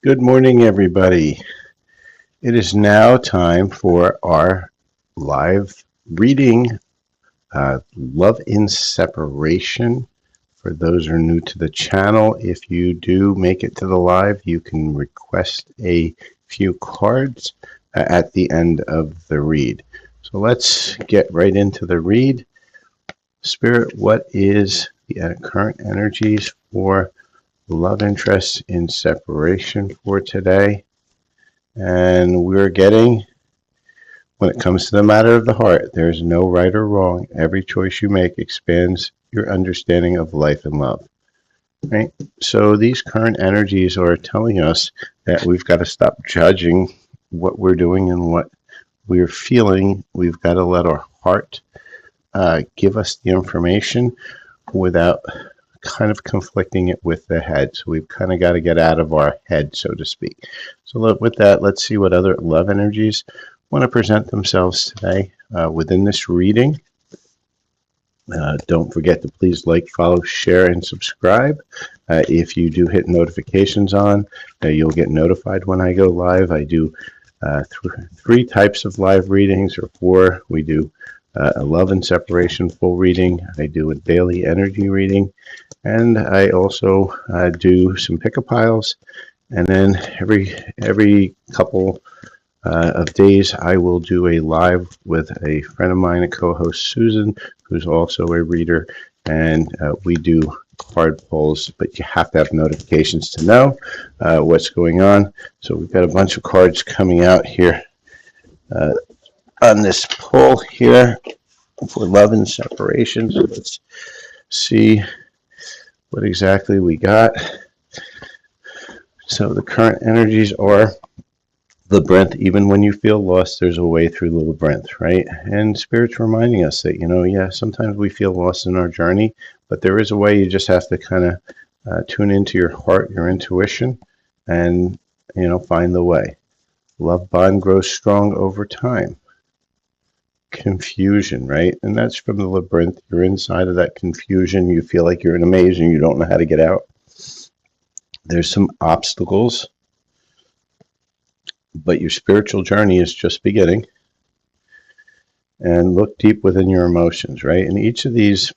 Good morning, everybody. It is now time for our live reading, Love in Separation. For those who are new to the channel, if you do make it to the live, you can request a few cards at the end of the read. So let's get right into the read. Spirit, what is the current energies for love interest in separation for today? And we're getting, when it comes to the matter of the heart, there's no right or wrong. Every choice you make expands your understanding of life and love. Right? So these current energies are telling us that we've got to stop judging what we're doing and what we're feeling. We've got to let our heart give us the information without kind of conflicting it with the head. So we've kind of got to get out of our head, so to speak. So with that, let's see what other love energies want to present themselves today within this reading. Don't forget to please like, follow, share, and subscribe. If you do hit notifications on, you'll get notified when I go live. I do three types of live readings, or four. We do a love and separation full reading. I do a daily energy reading, and I also do some pick-a piles. And then every couple of days, I will do a live with a friend of mine, a co-host, Susan, who's also a reader, and we do card pulls, but you have to have notifications to know what's going on. So we've got a bunch of cards coming out here on this pull here for love and separation. So let's see what exactly we got. So the current energies are labyrinth. Even when you feel lost, there's a way through the labyrinth, right? And Spirit's reminding us that, yeah, sometimes we feel lost in our journey, but there is a way. You just have to kind of tune into your heart, your intuition, and, find the way. Love bond grows strong over time. Confusion, right? And that's from the labyrinth. You're inside of that confusion. You feel like you're in a maze and you don't know how to get out. There's some obstacles, but your spiritual journey is just beginning. And look deep within your emotions, right? And each of these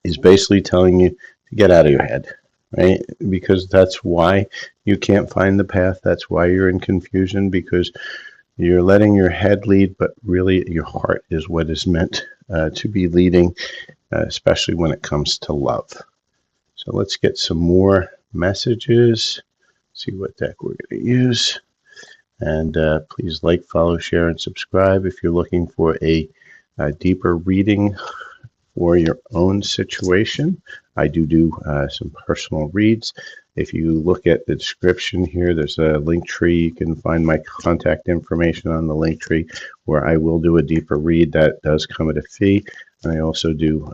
is basically telling you to get out of your head, right? Because that's why you can't find the path. That's why you're in confusion, because you're letting your head lead, but really your heart is what is meant to be leading, especially when it comes to love. So let's get some more messages, see what deck we're going to use. And please like, follow, share, and subscribe if you're looking for a deeper reading for your own situation. I do some personal reads. If you look at the description here, there's a link tree. You can find my contact information on the link tree, where I will do a deeper read. That does come at a fee. And I also do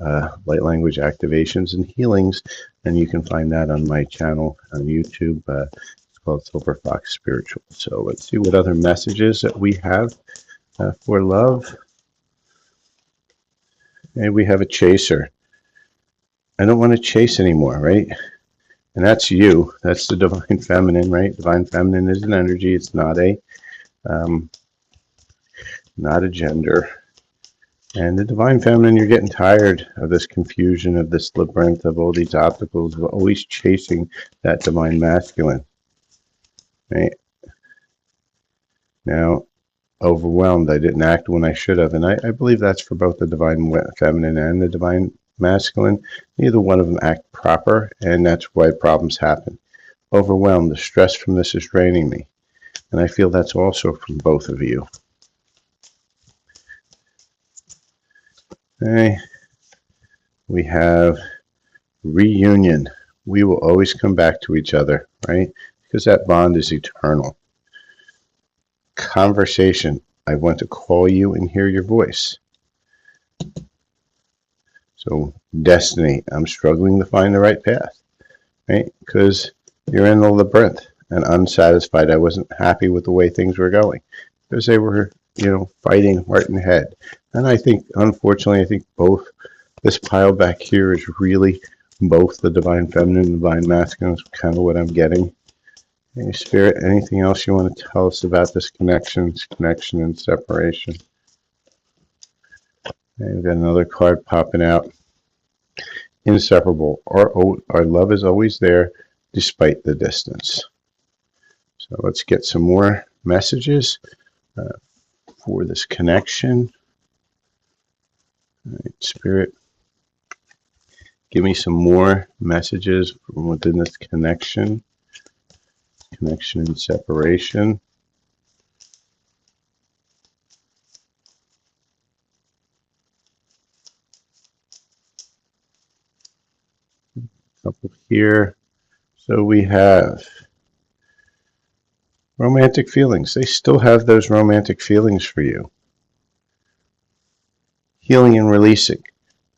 light language activations and healings, and you can find that on my channel on YouTube. It's called Silver Fox Spiritual. So let's see what other messages that we have for love. And we have a chaser. I don't want to chase anymore, right? And that's you. That's the divine feminine, right? Divine feminine is an energy. It's not a gender. And the divine feminine, you're getting tired of this confusion, of this labyrinth, of all these obstacles, of always chasing that divine masculine, right? Now, overwhelmed, I didn't act when I should have. And I believe that's for both the divine feminine and the divine masculine. Neither one of them act proper, and that's why problems happen. Overwhelmed, the stress from this is draining me. And I feel that's also from both of you. Okay. We have reunion. We will always come back to each other, right? Because that bond is eternal. Conversation. I want to call you and hear your voice. So destiny. I'm struggling to find the right path, right? Because you're in the labyrinth and unsatisfied. I wasn't happy with the way things were going because they were, fighting heart and head. And I think, unfortunately, both this pile back here is really both the divine feminine and divine masculine is kind of what I'm getting. Hey, Spirit, anything else you want to tell us about this connection and separation? Okay, we've got another card popping out. Inseparable. Our love is always there despite the distance. So let's get some more messages uh, for this connection. All right, Spirit, give me some more messages from within this connection and separation. Couple here. So we have romantic feelings. They still have those romantic feelings for you. Healing and releasing.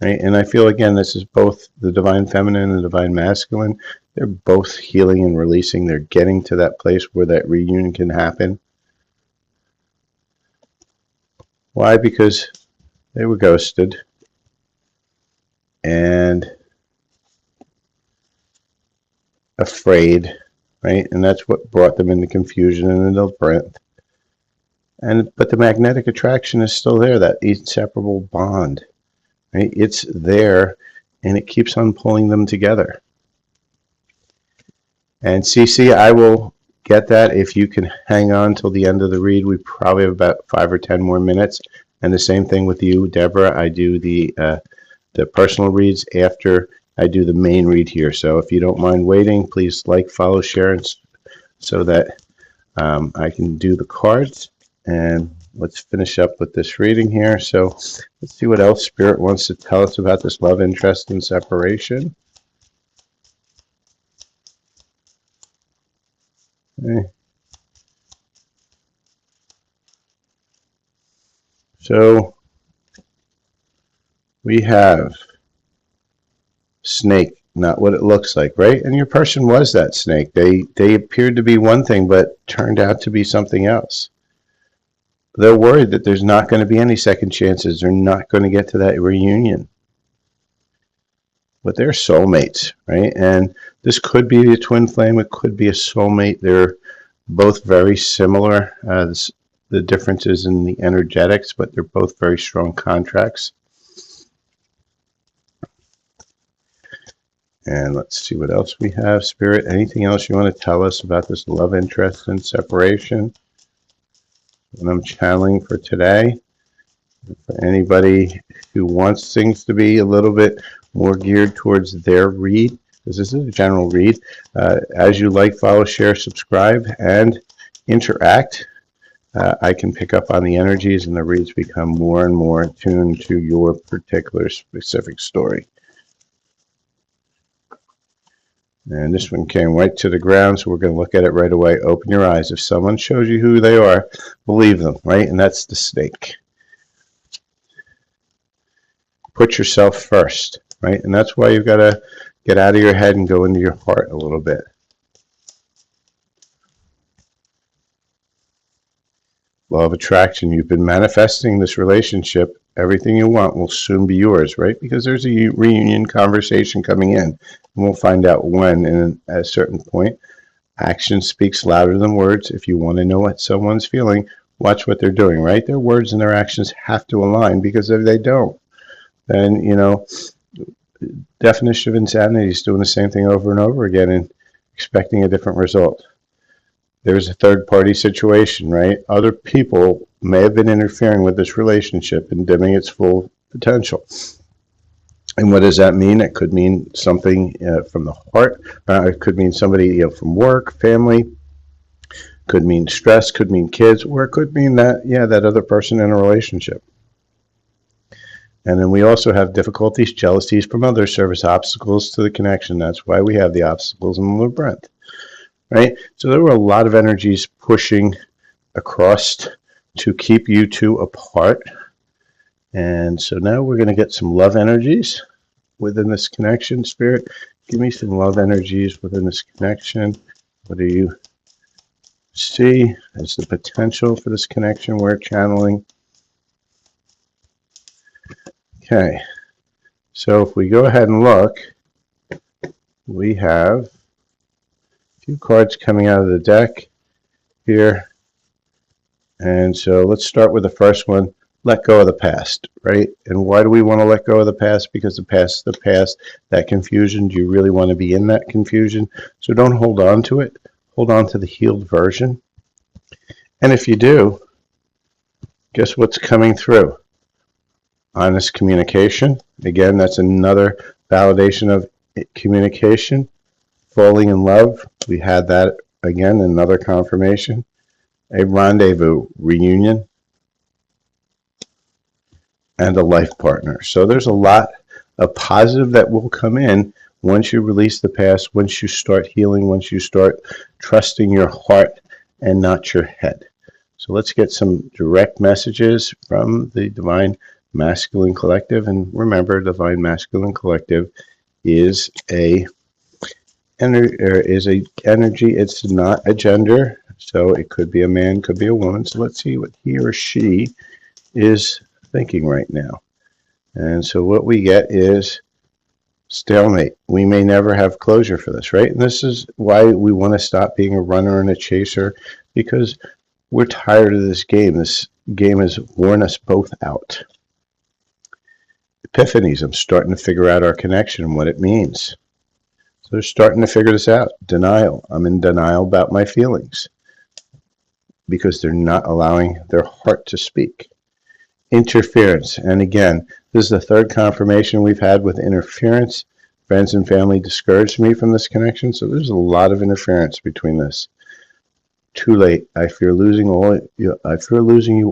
Right? And I feel, again, this is both the divine feminine and the divine masculine. They're both healing and releasing. They're getting to that place where that reunion can happen. Why? Because they were ghosted. And afraid, right? And that's what brought them into confusion and into breath. But the magnetic attraction is still there, that inseparable bond, right? It's there, and it keeps on pulling them together. And Cece, I will get that if you can hang on till the end of the read. We probably have about 5 or 10 more minutes. And the same thing with you, Deborah. I do the personal reads after I do the main read here. So if you don't mind waiting, please like, follow, share, so that I can do the cards. And let's finish up with this reading here. So let's see what else Spirit wants to tell us about this love, interest, and separation. Okay. So we have snake, not what it looks like, right? And your person was that snake. They appeared to be one thing, but turned out to be something else. They're worried that there's not going to be any second chances. They're not going to get to that reunion. But they're soulmates, right? And this could be a twin flame. It could be a soulmate. They're both very similar. The differences in the energetics, but they're both very strong contracts. And let's see what else we have. Spirit, anything else you want to tell us about this love, interest, and separation? And I'm channeling for today. For anybody who wants things to be a little bit more geared towards their read, because this is a general read, as you like, follow, share, subscribe, and interact, I can pick up on the energies and the reads become more and more attuned to your particular specific story. And this one came right to the ground, so we're going to look at it right away. Open your eyes. If someone shows you who they are, believe them, right? And that's the snake. Put yourself first, right? And that's why you've got to get out of your head and go into your heart a little bit. Law of attraction. You've been manifesting this relationship. Everything you want will soon be yours, right? Because there's a reunion conversation coming in. And we'll find out when. And at a certain point, action speaks louder than words. If you want to know what someone's feeling, watch what they're doing, right? Their words and their actions have to align, because if they don't, then, definition of insanity is doing the same thing over and over again and expecting a different result. There's a third party situation, right? Other people may have been interfering with this relationship and dimming its full potential. And what does that mean? It could mean something from the heart. It could mean somebody from work, family. Could mean stress. Could mean kids. Or it could mean that, that other person in a relationship. And then we also have difficulties, jealousies from others, service obstacles to the connection. That's why we have the obstacles in the breath, right? So there were a lot of energies pushing across to keep you two apart. And so now we're going to get some love energies within this connection. Spirit, give me some love energies within this connection. What do you see as the potential for this connection we're channeling? Okay, so if we go ahead and look, we have few cards coming out of the deck here. And so let's start with the first one. Let go of the past, right? And why do we want to let go of the past? Because the past is the past. That confusion, do you really want to be in that confusion? So don't hold on to it. Hold on to the healed version. And if you do, guess what's coming through? Honest communication. Again, that's another validation of communication. Falling in love. We had that again, another confirmation. A rendezvous, reunion, and a life partner. So there's a lot of positive that will come in once you release the past, once you start healing, once you start trusting your heart and not your head. So let's get some direct messages from the Divine Masculine Collective. And remember, Divine Masculine Collective is a energy. It's not a gender, so it could be a man, could be a woman. So let's see what he or she is thinking right now. And so what we get is stalemate. We may never have closure for this, right? And this is why we want to stop being a runner and a chaser, because we're tired of this game. This game has worn us both out. Epiphanies. I'm starting to figure out our connection and what it means. So they're starting to figure this out. Denial. I'm in denial about my feelings because they're not allowing their heart to speak. Interference. And again, this is the third confirmation we've had with interference. Friends and family discouraged me from this connection, so there's a lot of interference between this. Too late. I fear losing you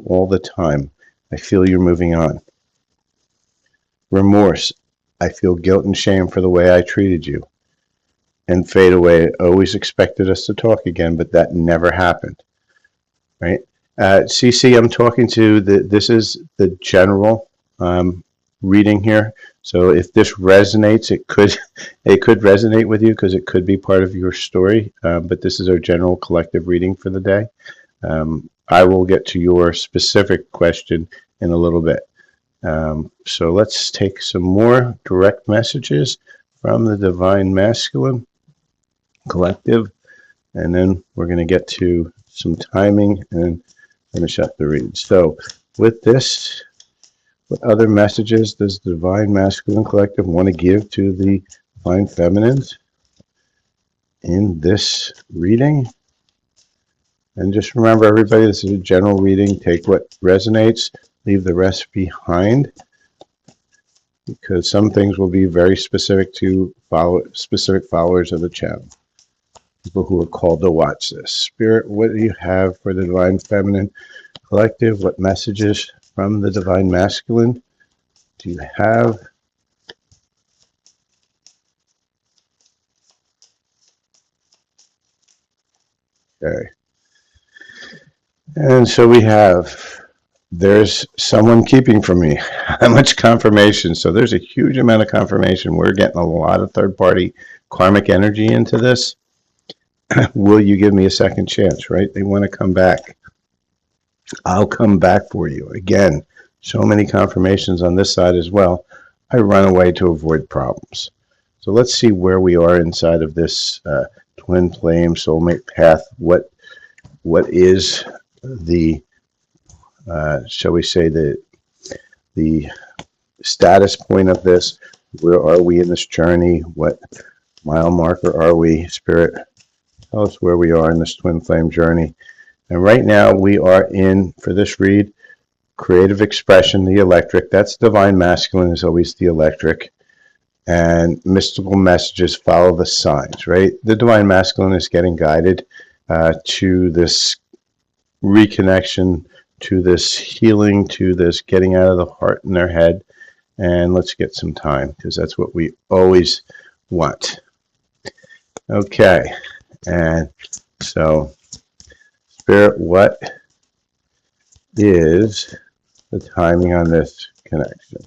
all the time. I feel you're moving on. Remorse. I feel guilt and shame for the way I treated you. And fade away. Always expected us to talk again, but that never happened. Right? CC, I'm talking to this is the general reading here. So if this resonates, it could resonate with you because it could be part of your story. But this is our general collective reading for the day. I will get to your specific question in a little bit. So let's take some more direct messages from the Divine Masculine Collective, and then we're going to get to some timing and finish up the read. So with this, what other messages does the Divine Masculine Collective want to give to the Divine Feminines in this reading? And just remember, everybody, this is a general reading. Take what resonates, leave the rest behind, because some things will be very specific to specific followers of the channel, people who are called to watch this. Spirit, what do you have for the Divine Feminine Collective? What messages from the Divine Masculine do you have? Okay. And so we have, there's someone keeping from me. How much confirmation? So there's a huge amount of confirmation. We're getting a lot of third-party karmic energy into this. Will you give me a second chance, right? They want to come back. I'll come back for you. Again, so many confirmations on this side as well. I run away to avoid problems. So let's see where we are inside of this twin flame soulmate path. What is the, shall we say, the status point of this? Where are we in this journey? What mile marker are we? Spirit, tell us where we are in this twin flame journey. And right now we are in, for this read, creative expression, the electric. That's Divine Masculine, is always the electric. And mystical messages follow the signs, right? The Divine Masculine is getting guided to this reconnection, to this healing, to this getting out of the heart and their head. And let's get some time, because that's what we always want. Okay, and so Spirit, what is the timing on this connection?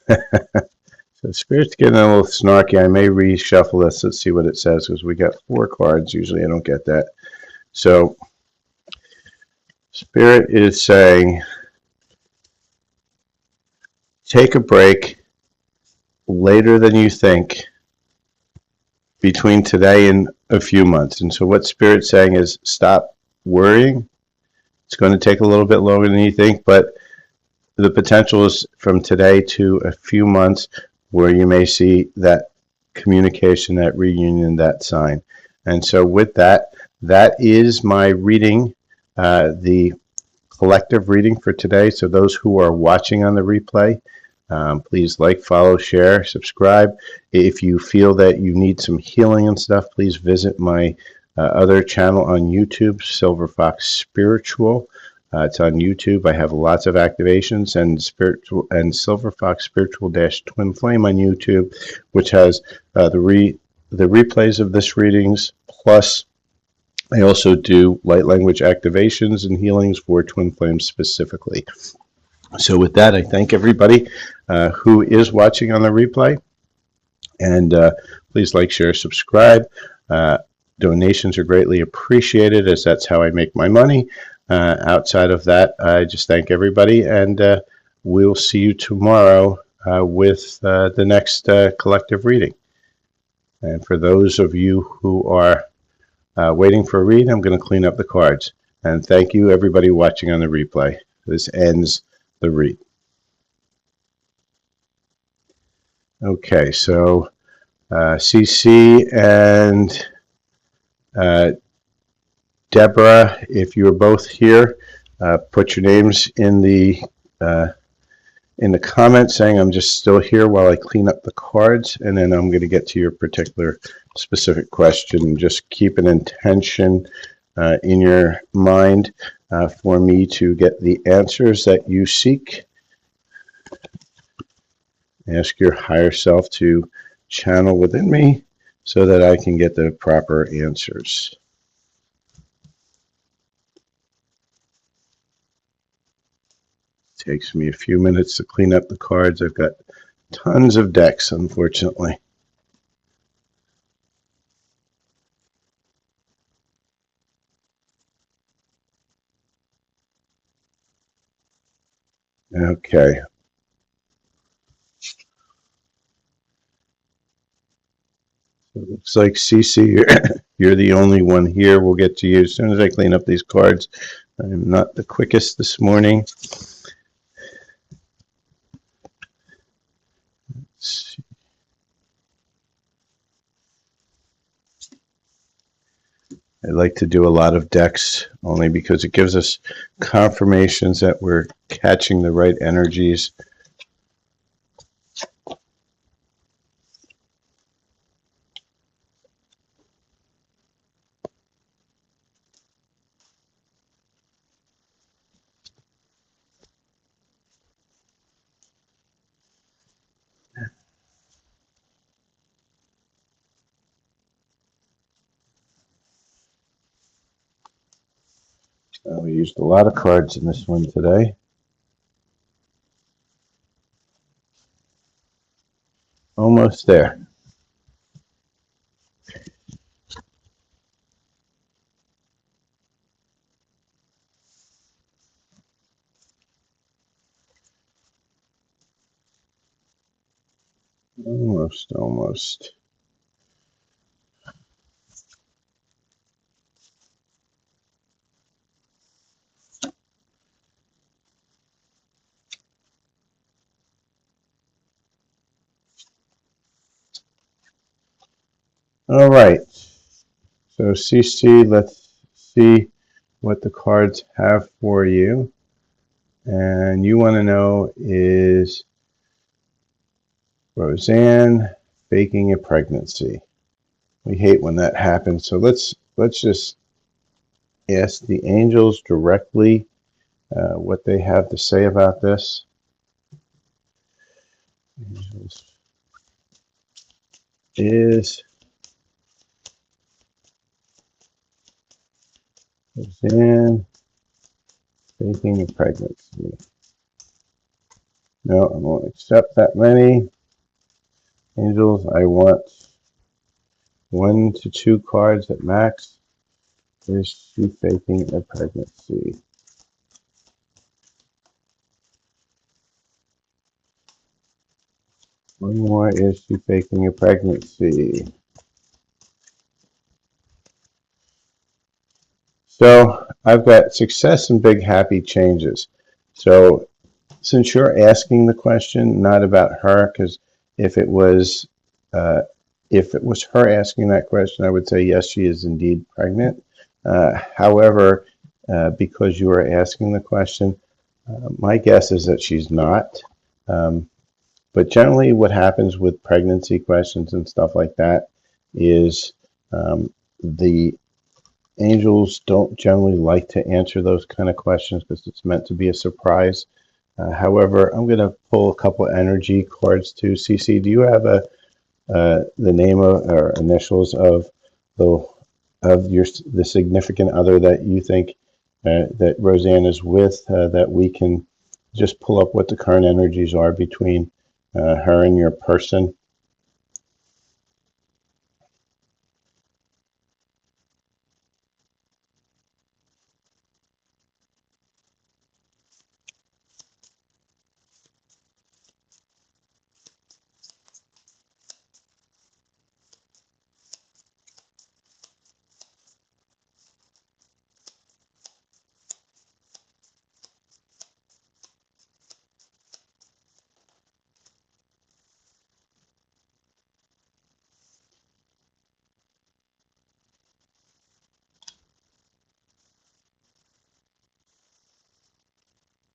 So Spirit's getting a little snarky. I may reshuffle this. Let's see what it says, because we got 4 cards. Usually I don't get that. So Spirit is saying, take a break later than you think. between today and a few months. And so what Spirit's saying is stop worrying. It's going to take a little bit longer than you think, but the potential is from today to a few months where you may see that communication, that reunion, that sign. And so with that, that is my reading, the collective reading for today. So those who are watching on the replay, please like, follow, share, subscribe. If you feel that you need some healing and stuff, please visit my other channel on YouTube, Silver Fox Spiritual. It's on YouTube. I have lots of activations and spiritual and Silver Fox Spiritual Dash Twin Flame on YouTube, which has the replays of this readings. Plus, I also do light language activations and healings for Twin Flames specifically. So with that, I thank everybody who is watching on the replay, and please like, share, subscribe. Donations are greatly appreciated, as that's how I make my money. Outside of that, I just thank everybody, and we'll see you tomorrow with the next collective reading. And for those of you who are waiting for a read, I'm going to clean up the cards. And thank you, everybody watching on the replay. This ends the read. Okay, so CC and Deborah, if you're both here, put your names in the comments saying I'm just still here while I clean up the cards, and then I'm going to get to your particular specific question. Just keep an intention in your mind for me to get the answers that you seek. Ask your higher self to channel within me so that I can get the proper answers. Takes me a few minutes to clean up the cards. I've got tons of decks, unfortunately. Okay. So it looks like Cece, you're the only one here. We'll get to you as soon as I clean up these cards. I'm not the quickest this morning. Let's see. I like to do a lot of decks only because it gives us confirmations that we're catching the right energies. We used a lot of cards in this one today. Almost there. Almost. All right. So CC, let's see what the cards have for you. And you want to know, is Roseanne faking a pregnancy? We hate when that happens. So let's just ask the angels directly what they have to say about this. Angels, is Roseanne faking a pregnancy? No, I won't accept that many. Angels, I want 1 to 2 cards at max. Is she faking a pregnancy? One more, is she faking a pregnancy? So I've got success and big happy changes. So since you're asking the question, not about her, because if it was uh, if it was her asking that question, I would say yes, she is indeed pregnant. However, because you are asking the question, my guess is that she's not. Um, but generally, what happens with pregnancy questions and stuff like that is the angels don't generally like to answer those kind of questions because it's meant to be a surprise. However, I'm going to pull a couple energy cards too. CC, do you have the name of or initials of the the significant other that you think that Roseanne is with, that we can just pull up what the current energies are between her and your person?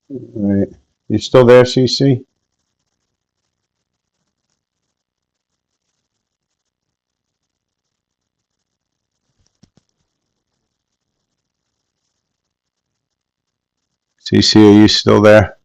All right. You still there, CC? CC, are you still there?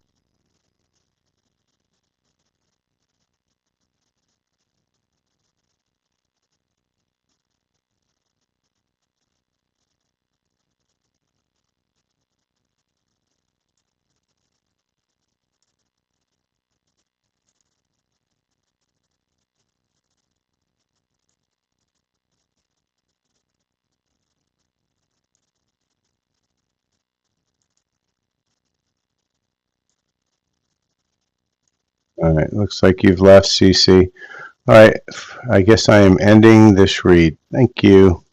All right. Looks like you've left, CC. All right. I guess I am ending this read. Thank you.